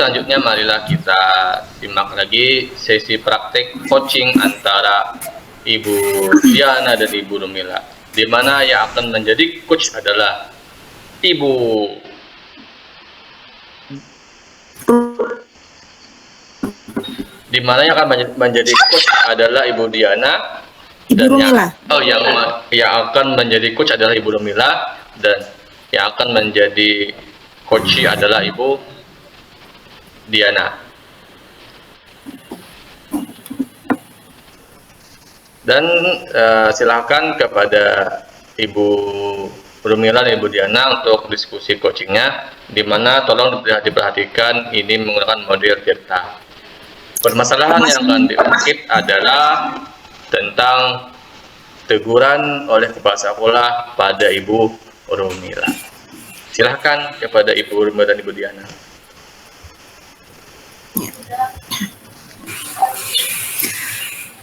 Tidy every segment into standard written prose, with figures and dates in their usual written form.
selanjutnya marilah kita simak lagi sesi praktik coaching antara Ibu Diana dan Ibu Rumila, di mana yang akan menjadi coach adalah Ibu Diana dan yang akan menjadi coach adalah Ibu Rumila, dan yang akan menjadi coach adalah Ibu Diana. Dan silakan kepada Ibu Rumila dan Ibu Diana untuk diskusi coachingnya, di mana tolong diperhatikan ini menggunakan model Tirta. Permasalahan yang akan diungkit adalah tentang teguran oleh kepala sekolah pada Ibu Rumila. Silahkan kepada Ibu Rumila dan Ibu Diana.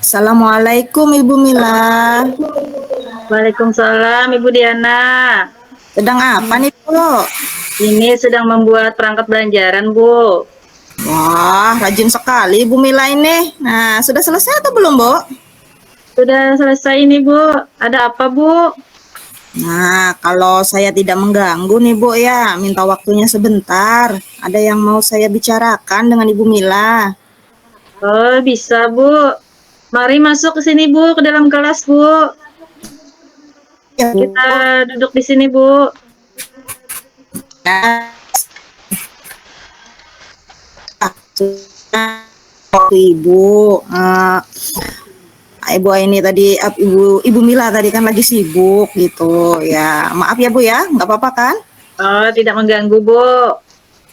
Assalamualaikum Ibu Mila. Waalaikumsalam Ibu Diana. Sedang apa nih Bu? Ini sedang membuat perangkat belanjaran Bu. Wah, rajin sekali Ibu Mila ini. Nah, sudah selesai atau belum Bu? Sudah selesai ini Bu. Ada apa Bu? Nah, kalau saya tidak mengganggu nih Bu ya, minta waktunya sebentar. Ada yang mau saya bicarakan dengan Ibu Mila. Oh, bisa Bu. Mari masuk ke sini Bu, ke dalam kelas Bu. Ya, Bu. Kita duduk di sini Bu. Ibu, Ibu ini tadi Ibu Mila tadi kan lagi sibuk gitu ya. Maaf ya Bu ya, nggak apa-apa kan? Oh, tidak mengganggu Bu.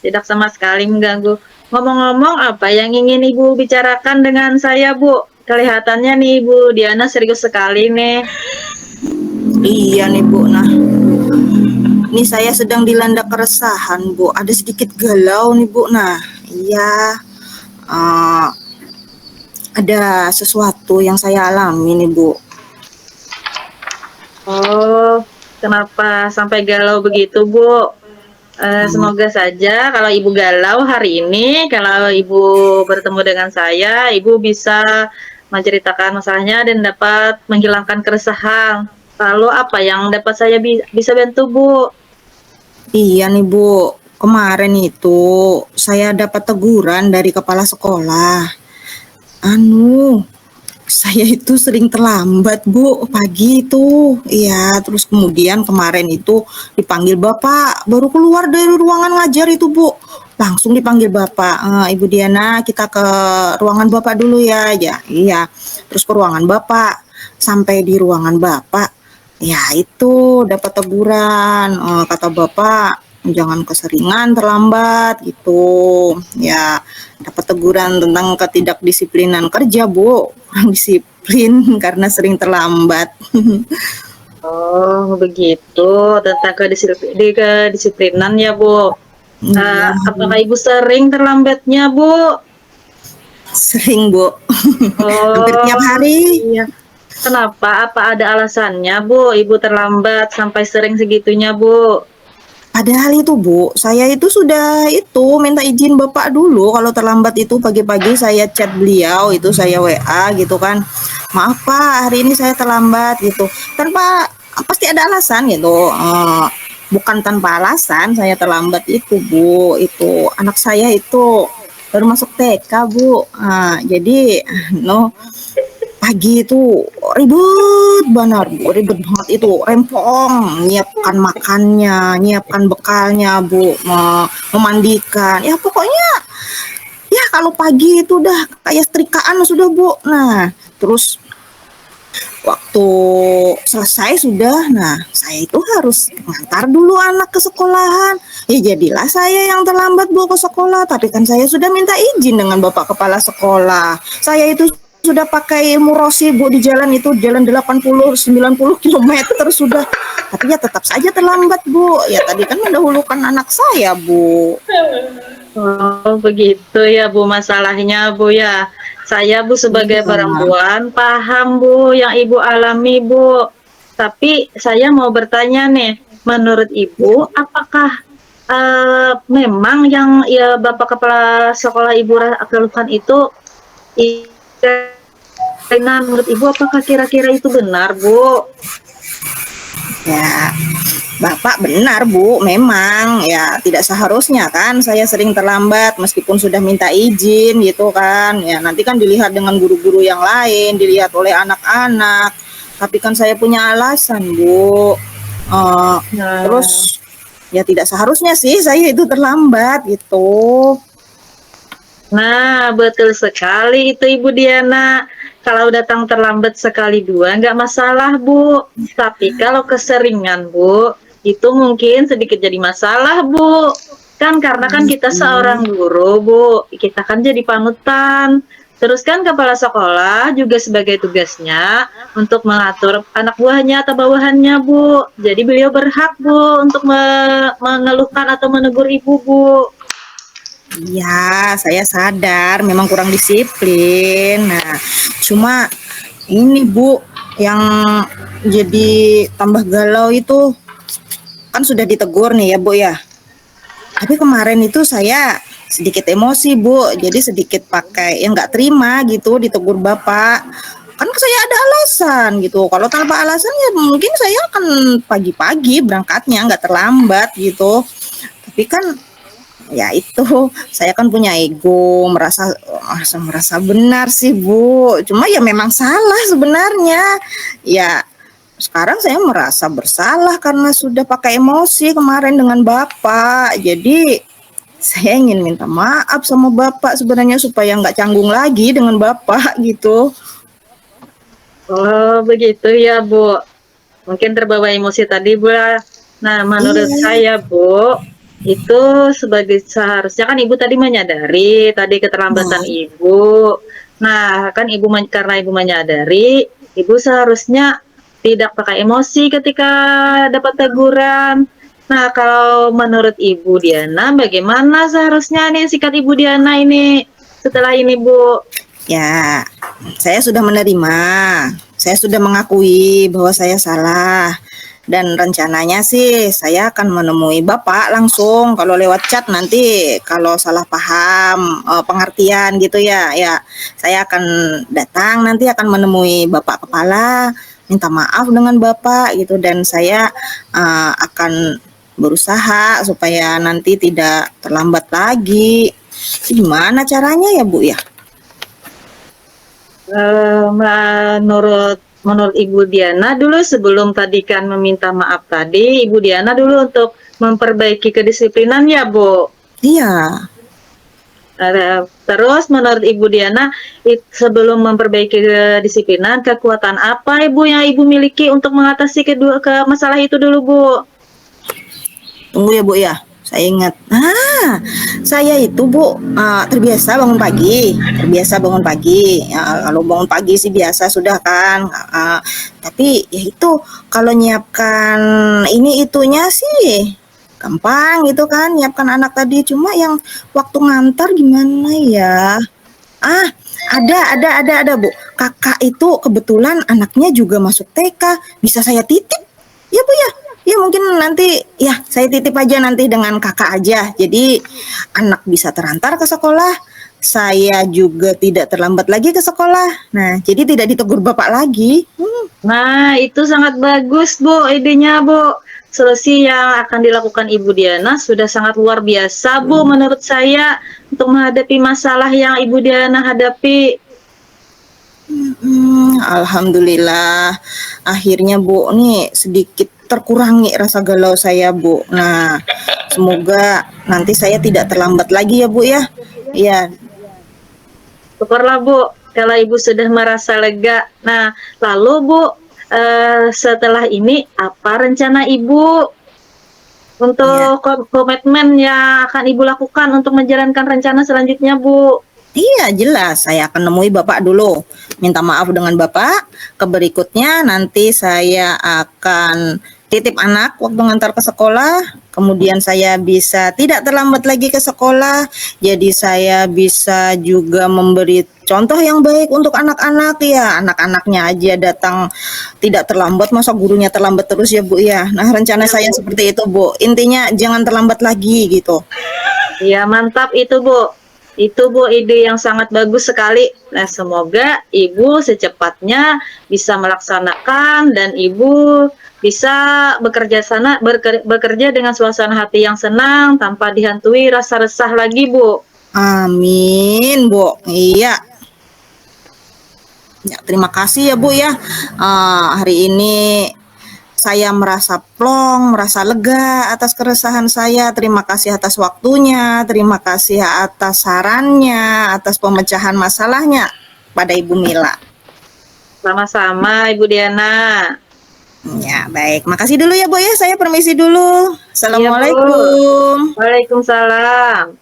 Tidak sama sekali mengganggu. Ngomong-ngomong, apa yang ingin Ibu bicarakan dengan saya Bu? Kelihatannya nih Ibu Diana serius sekali nih. Iya nih Bu. Nah, ini saya sedang dilanda keresahan Bu. Ada sedikit galau nih Bu. Nah, iya. Ada sesuatu yang saya alami nih Bu. Oh, kenapa sampai galau begitu Bu? Semoga saja kalau Ibu galau hari ini, kalau Ibu bertemu dengan saya, Ibu bisa menceritakan masalahnya dan dapat menghilangkan keresahan. Lalu apa yang dapat saya bisa bantu Bu? Iya nih Bu, kemarin itu saya dapat teguran dari kepala sekolah. Saya itu sering terlambat Bu, pagi itu. Iya, terus kemudian kemarin itu dipanggil Bapak, baru keluar dari ruangan ngajar itu Bu. Langsung dipanggil Bapak, Ibu Diana kita ke ruangan Bapak dulu ya. Ya, iya. Terus ke ruangan Bapak. Sampai di ruangan Bapak, ya itu dapat teguran. Kata Bapak, jangan keseringan terlambat gitu. Ya, dapat teguran tentang ketidakdisiplinan kerja Bu, kurang disiplin karena sering terlambat. Oh begitu, tentang kedisiplinan ya Bu. Apakah Ibu sering terlambatnya Bu? Sering Bu. Hampir tiap hari. Iya. Kenapa? Apa ada alasannya Bu Ibu terlambat sampai sering segitunya Bu? Padahal itu Bu, saya itu sudah minta izin Bapak dulu. Kalau terlambat itu pagi-pagi saya chat beliau, itu saya WA gitu kan. Maaf Pak, hari ini saya terlambat gitu. Tanpa pasti ada alasan gitu. Bukan tanpa alasan saya terlambat itu Bu. Itu anak saya itu baru masuk TK Bu. Jadi pagi itu ribet banget itu, rempong, nyiapkan makannya, nyiapkan bekalnya Bu, memandikan, ya pokoknya ya kalau pagi itu udah kayak setrikaan sudah Bu. Nah terus waktu selesai sudah, nah saya itu harus ngantar dulu anak ke sekolahan. Ya jadilah saya yang terlambat Bu ke sekolah, tapi kan saya sudah minta izin dengan Bapak Kepala Sekolah. Saya itu sudah pakai murosi Bu di jalan itu, jalan 80-90 km sudah. Tapi ya tetap saja terlambat Bu. Ya tadi kan mendahulukan anak saya Bu. Oh begitu ya Bu masalahnya Bu ya. Saya Bu sebagai perempuan paham Bu yang Ibu alami Bu. Tapi saya mau bertanya nih, menurut Ibu apakah memang yang ya Bapak Kepala Sekolah Ibu keluhkan itu i- karena menurut Ibu apakah kira-kira itu benar, Bu? Ya, Bapak benar Bu, memang ya tidak seharusnya kan saya sering terlambat meskipun sudah minta izin gitu kan. Ya nanti kan dilihat dengan guru-guru yang lain, dilihat oleh anak-anak. Tapi kan saya punya alasan Bu. Eh, Nah, terus ya tidak seharusnya sih saya itu terlambat gitu. nah, betul sekali itu Ibu Diana. Kalau datang terlambat sekali dua nggak masalah, Bu. Tapi kalau keseringan, Bu, itu mungkin sedikit jadi masalah, Bu. Kan karena kan kita seorang guru, Bu, kita kan jadi panutan. Terus kan kepala sekolah juga sebagai tugasnya untuk mengatur anak buahnya atau bawahannya, Bu. Jadi beliau berhak, Bu, untuk mengeluhkan atau menegur Ibu, Bu. Iya, saya sadar memang kurang disiplin. Nah, cuma ini Bu yang jadi tambah galau itu kan sudah ditegur nih ya Bu ya. Tapi kemarin itu saya sedikit emosi Bu, jadi sedikit pakai yang nggak terima gitu ditegur Bapak. Kan saya ada alasan gitu. Kalau tanpa alasan ya mungkin saya akan pagi-pagi berangkatnya nggak terlambat gitu. Tapi kan ya itu saya kan punya ego merasa benar sih Bu, cuma ya memang salah sebenarnya ya. Sekarang saya merasa bersalah karena sudah pakai emosi kemarin dengan Bapak, jadi saya ingin minta maaf sama Bapak sebenarnya supaya nggak canggung lagi dengan Bapak gitu. Oh, begitu ya, Bu. Mungkin terbawa emosi tadi, Bu. Nah, menurut Iya. saya, Bu, itu sebagai seharusnya kan Ibu tadi menyadari tadi keterlambatan Nah, Ibu. Nah, kan karena Ibu menyadari, Ibu seharusnya tidak pakai emosi ketika dapat teguran. Nah, kalau menurut Ibu Diana, bagaimana seharusnya nih sikap Ibu Diana ini setelah ini, Bu? ya, saya sudah menerima. Saya sudah mengakui bahwa saya salah. Dan rencananya sih saya akan menemui Bapak langsung kalau lewat chat nanti kalau salah paham pengertian gitu ya. Ya, saya akan datang nanti akan menemui Bapak Kepala, minta maaf dengan Bapak gitu dan saya akan berusaha supaya nanti tidak terlambat lagi. Gimana caranya ya, Bu ya? Menurut Ibu Diana dulu sebelum tadi kan meminta maaf tadi, Ibu Diana dulu untuk memperbaiki kedisiplinan ya, Bu. Iya. Terus menurut Ibu Diana, sebelum memperbaiki kedisiplinan, kekuatan apa Ibu yang Ibu miliki untuk mengatasi ke masalah itu dulu, Bu? Tunggu ya Bu ya, saya ingat. Saya itu Bu terbiasa bangun pagi, terbiasa bangun pagi. Ya, kalau bangun pagi sih biasa sudah kan. Tapi ya itu kalau nyiapkan ini itunya sih gampang gitu kan, nyiapkan anak tadi. Cuma yang waktu ngantar gimana ya? Ah, ada Bu. Kakak itu kebetulan anaknya juga masuk TK. Bisa saya titip? Ya Bu ya. Ya mungkin nanti ya saya titip aja nanti dengan kakak aja. Jadi anak bisa terantar ke sekolah. Saya juga tidak terlambat lagi ke sekolah. Nah, jadi tidak ditegur bapak lagi. Nah, itu sangat bagus, Bu, idenya, Bu. Solusi yang akan dilakukan Ibu Diana sudah sangat luar biasa, Bu, menurut saya, untuk menghadapi masalah yang Ibu Diana hadapi. Alhamdulillah. Akhirnya Bu nih sedikit terkurangi rasa galau saya Bu. Nah, semoga nanti saya tidak terlambat lagi ya Bu ya. Iya. Syukurlah, Bu, kalau Ibu sudah merasa lega. Nah, lalu, Bu, setelah ini, apa rencana Ibu Iya. untuk komitmen yang akan Ibu lakukan untuk menjalankan rencana selanjutnya, Bu? Iya, jelas. Saya akan nemui Bapak dulu. Minta maaf dengan Bapak. Keberikutnya nanti saya akan titip anak waktu ngantar ke sekolah, kemudian saya bisa tidak terlambat lagi ke sekolah, jadi saya bisa juga memberi contoh yang baik untuk anak-anak ya, anak-anaknya aja datang tidak terlambat, masa gurunya terlambat terus ya Bu ya. Nah rencana Ya, saya Bu. seperti itu Bu, intinya jangan terlambat lagi gitu. Ya, mantap itu, Bu. Itu, Bu, ide yang sangat bagus sekali. Nah, semoga Ibu secepatnya bisa melaksanakan dan Ibu bisa bekerja dengan suasana hati yang senang tanpa dihantui rasa resah lagi, Bu. Amin Bu, iya. Ya, terima kasih ya Bu ya. Hari ini saya merasa plong, merasa lega atas keresahan saya. Terima kasih atas waktunya, terima kasih atas sarannya, atas pemecahan masalahnya pada Ibu Mila. Sama-sama, Ibu Diana. Ya, baik. Makasih dulu ya Bu ya. Saya permisi dulu. Iya, Bu. Assalamualaikum. Waalaikumsalam.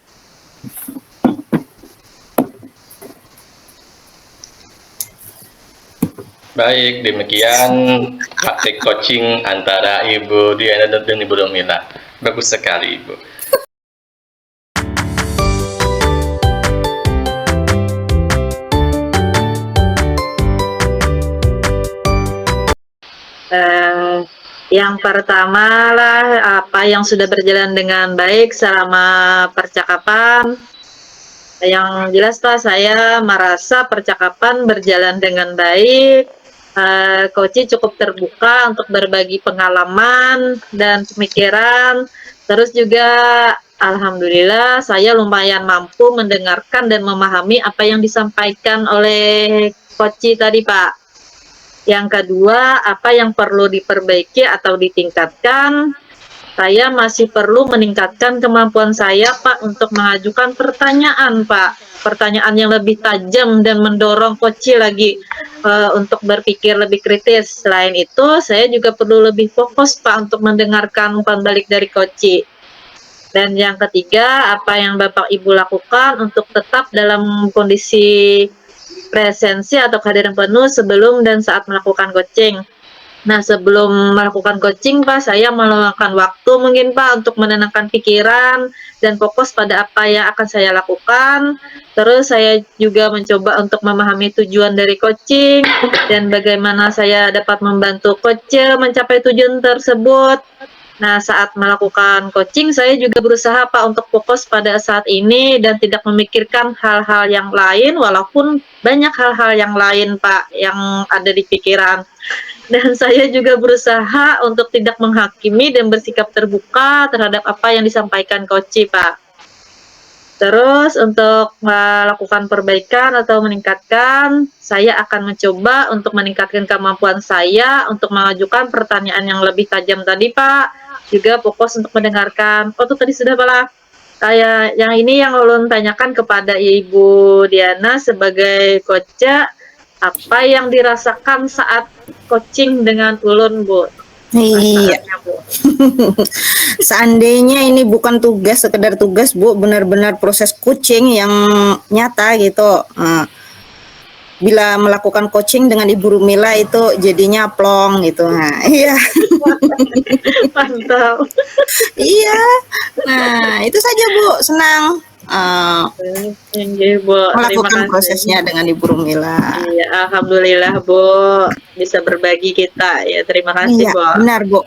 Baik, demikian praktik coaching antara Ibu Diana dan Ibu Rumila. Bagus sekali, Ibu. Yang pertama lah, apa yang sudah berjalan dengan baik selama percakapan. Yang jelas Pak, saya merasa percakapan berjalan dengan baik. Koci cukup terbuka untuk berbagi pengalaman dan pemikiran. Terus juga alhamdulillah saya lumayan mampu mendengarkan dan memahami apa yang disampaikan oleh Koci tadi Pak. Yang kedua, apa yang perlu diperbaiki atau ditingkatkan? Saya masih perlu meningkatkan kemampuan saya, Pak, untuk mengajukan pertanyaan, Pak. Pertanyaan yang lebih tajam dan mendorong Koci lagi untuk berpikir lebih kritis. Selain itu, saya juga perlu lebih fokus, Pak, untuk mendengarkan umpan balik dari Koci. Dan yang ketiga, apa yang Bapak Ibu lakukan untuk tetap dalam kondisi presensi atau kehadiran penuh sebelum dan saat melakukan coaching. Nah, sebelum melakukan coaching, Pak, saya meluangkan waktu mungkin, Pak, untuk menenangkan pikiran dan fokus pada apa yang akan saya lakukan. Terus saya juga mencoba untuk memahami tujuan dari coaching dan bagaimana saya dapat membantu coach mencapai tujuan tersebut. Nah, saat melakukan coaching, saya juga berusaha, Pak, untuk fokus pada saat ini dan tidak memikirkan hal-hal yang lain, walaupun banyak hal-hal yang lain, Pak, yang ada di pikiran. Dan saya juga berusaha untuk tidak menghakimi dan bersikap terbuka terhadap apa yang disampaikan coach, Pak. Terus untuk melakukan perbaikan atau meningkatkan, saya akan mencoba untuk meningkatkan kemampuan saya untuk mengajukan pertanyaan yang lebih tajam tadi, Pak. Juga fokus untuk mendengarkan. Oh, itu tadi sudah Pak. Kayak yang ini yang ulun tanyakan kepada Ibu Diana sebagai coach, apa yang dirasakan saat coaching dengan ulun, Bu? Iya. Perasaannya, Bu. Seandainya ini bukan tugas, sekedar tugas Bu, benar-benar proses coaching yang nyata gitu. Bila melakukan coaching dengan Ibu Rumila itu jadinya plong gitu. Nah, iya. Mantap. Iya. Nah, itu saja Bu, senang Iya, Bu. Terima melakukan kasih. prosesnya dengan Ibu Rumila. Iya, alhamdulillah Bu bisa berbagi kita ya. Terima kasih Iya, Bu. benar Bu.